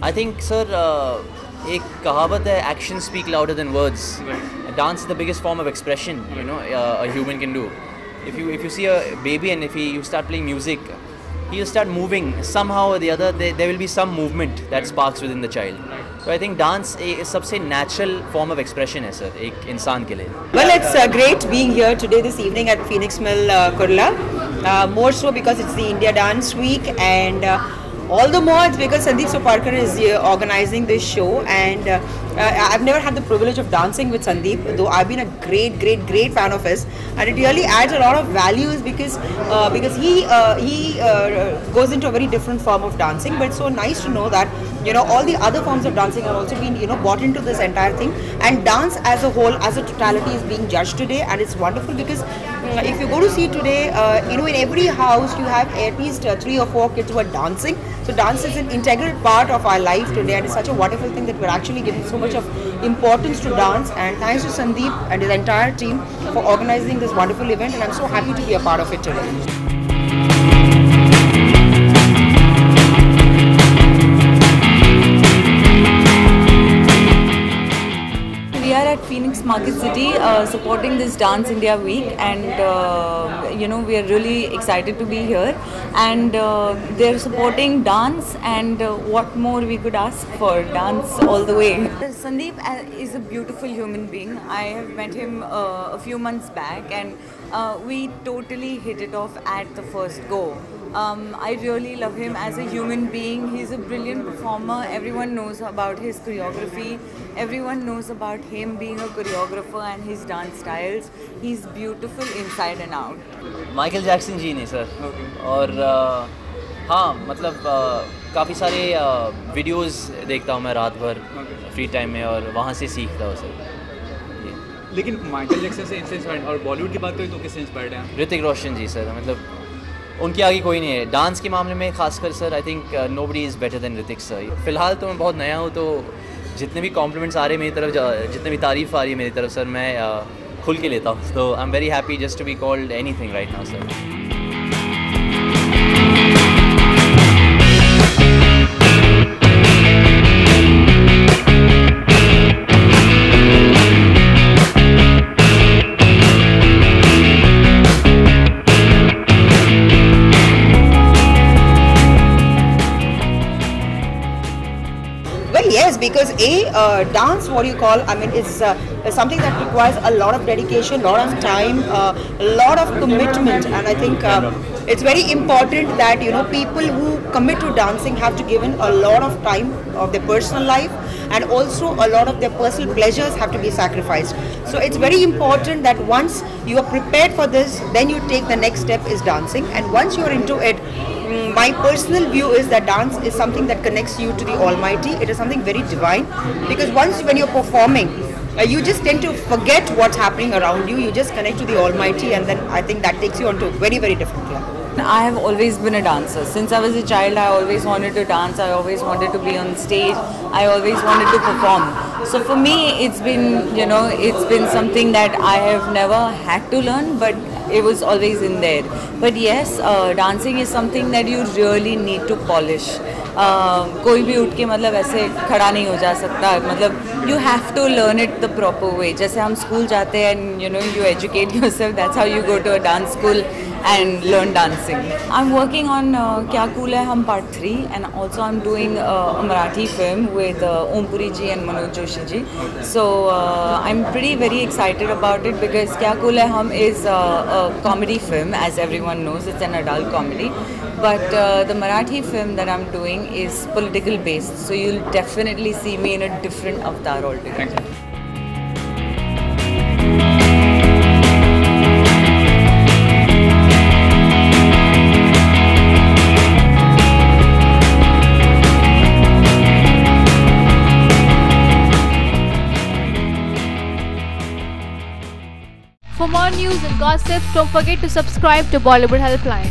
I think, sir, एक कहावत है, actions speak louder than words. Dance is the biggest form of expression, a human can do. If you see a baby and if you start playing music, he'll start moving somehow or the other. There will be some movement that sparks within the child. So I think dance is सबसे natural form of expression है, sir, एक इंसान के लिए. Well, it's great being here today, this evening at Phoenix Mill, Kurla. More so because it's the India Dance Week, and all the more it's because Sandeep Soparkar is organizing this show, and I've never had the privilege of dancing with Sandeep, though I've been a great fan of his, and it really adds a lot of values because he goes into a very different form of dancing. But it's so nice to know that all the other forms of dancing have also been bought into this entire thing, and dance as a whole, as a totality, is being judged today, and it's wonderful because if you go to see today, in every house you have at least 3 or 4 kids who are dancing. So dance is an integral part of our life today, and it's such a wonderful thing that we're actually giving so much of importance to dance. And thanks to Sandeep and his entire team for organizing this wonderful event, and I'm so happy to be a part of it today. We are at Phoenix Market City supporting this Dance India Week, and we are really excited to be here, and they're supporting dance, and what more we could ask for, dance all the way. Sandeep is a beautiful human being. I have met him a few months back, and we totally hit it off at the first go. I really love him as a human being. He's a brilliant performer. Everyone knows about his choreography. Everyone knows about him being a choreographer and his dance styles. He's beautiful inside and out. Michael Jackson ji ने sir. और हाँ, मतलब काफ़ी सारे videos देखता हूँ मैं रात भर फ्री टाइम में, और वहाँ से सीखता हूँ सर. लेकिन माइकल जैक्सन से इंस्पायर्ड, और बॉलीवुड की बात करें तो किससे इंस्पायर्ड हैं? ऋतिक रोशन जी सर. मतलब उनके आगे कोई नहीं है डांस के मामले में, खासकर sir. I think nobody is better than Hrithik sir. फ़िलहाल तो मैं बहुत नया हूँ, तो जितने भी कॉम्प्लीमेंट्स आ रहे हैं मेरी तरफ, जितने भी तारीफ़ आ रही है मेरी तरफ सर, मैं खुल के लेता हूँ. तो I am very happy just to be called anything right now sir. Yes, because dance, what you call, is something that requires a lot of dedication, a lot of time, a lot of commitment, and I think it's very important that people who commit to dancing have to give in a lot of time of their personal life, and also a lot of their personal pleasures have to be sacrificed. So it's very important that once you are prepared for this, then you take the next step is dancing, and once you are into it, my personal view is that dance is something that connects you to the Almighty. It is something very divine, because when you're performing, you just tend to forget what's happening around you. You just connect to the Almighty, and then I think that takes you on to a very different level. I have always been a dancer. Since I was a child, I always wanted to dance. I always wanted to be on stage. I always wanted to perform. So for me, it's been something that I have never had to learn, but it was always in there. But yes, dancing is something that you really need to polish. कोई भी उठ के मतलब ऐसे खड़ा नहीं हो जा सकता. मतलब you have to learn it the proper way. जैसे हम स्कूल जाते हैं and you educate yourself. That's how you go to a dance school and learn dancing. I'm working on Kya Cool Hai Hum Part 3, and also I'm doing a Marathi film with Om Puri ji and Manoj Joshi ji. So I'm very excited about it, because Kya Cool Hai Hum is a comedy film, as everyone knows. It's an adult comedy. But the Marathi film that I'm doing is political based, so you'll definitely see me in a different avatar altogether. Thank you. For more news and gossip, don't forget to subscribe to Bollywood Helpline.